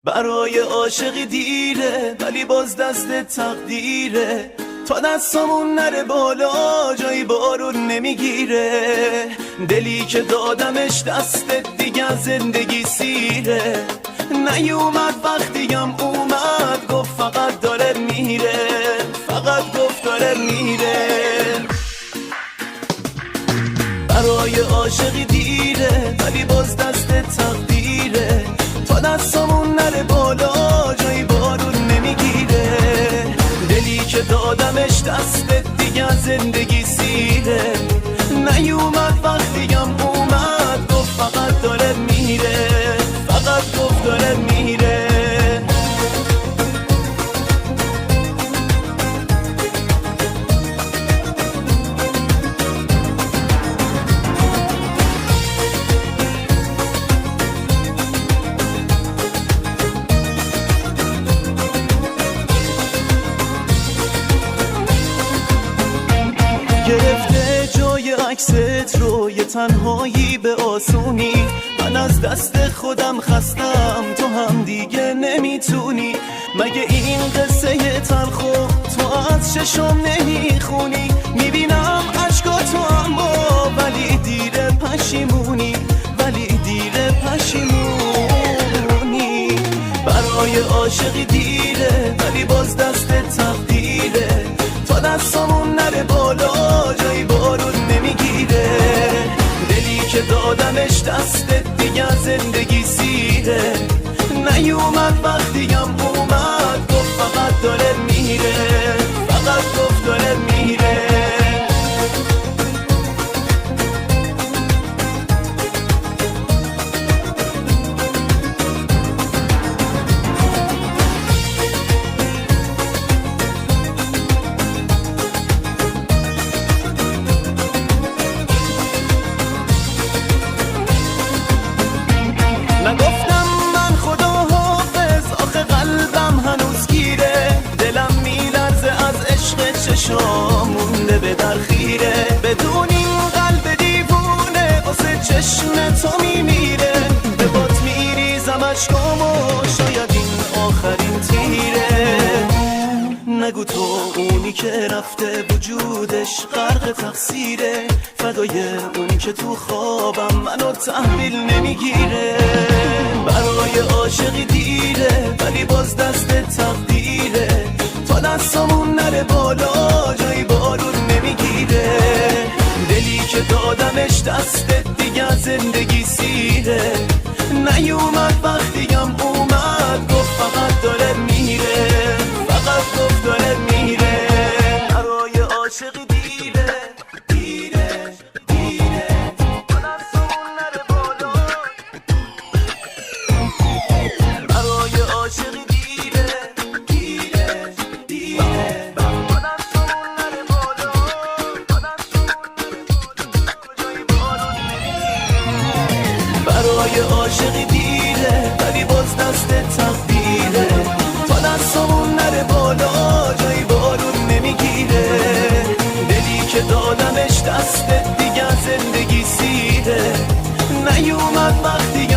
برای عاشقی دیره ولی باز دست تقدیره، تا دستامون نره بالا جایی بارون نمیگیره. دلی که دادمش دستت دیگه زندگی سیره، نیومد وقتیم اومد گفت فقط داره میره، فقط گفت داره میره. برای عاشقی دیره ولی باز دست تقدیره، تا دستامون نره بالا جایی بارون نمیگیره. دلی که دادمش دستت دیگه زندگی سیره، نیومد وقتیم اومد گفت فقط داره میره، فقط گفت داره میره. گرفته جای عکست رو یه تنهایی به آسونی، من از دست خودم خستم تو هم دیگه نمیتونی. مگه این قصه تلخو تو از چشم نمیخونی؟ میبینم عشقاتو اما ولی دیره پشیمونی، ولی دیره پشیمونی. برای عاشقی دیره ولی باز دست تقدیره، تا دستامون نره بالا جایی بارون نمیگیره. دلی که دادمش دستت دیگه زندگی سیره، نیومد وقتیم اومد گفت فقط داره میره، فقط گفت داره میره. نگفتم من خدا حافظ آخه قلبم هنوز گیره، دلم میلرزه از عشق چشام مونده به درخیره. بدون این قلب دیوونه واسه چشم تو میمیره، به بات میریزم اشکامو شاید این آخرین تیره. نگو تو اونی که رفته وجودش غرق تقصیره، فدای اونی که تو خوابم منو تحویل نمیگیره. برای عاشقی دیره ولی باز دست تقدیره، تا دستامون نره بالا جایی بارون نمیگیره. دلی که دادمش دستت دیگه زندگی سیره، نیومد وقتیم اومد گفت فقط داره میره، فقط گفت داره میره. برای عاشقی دیره دیره دیره، تا دستامون نره بالا. برای عاشقی دیره دیره دیره، تا دستامون نره بالا، تا دستامون نره بالا جایی بارون نمیگیره. برای عاشقی دیره ولی باز دست تقدیره، تا دستامون نره بالا جایی بارون نمیگیره. دلی که دادمش دستت دیگه زندگی سیره، نیومد وقتی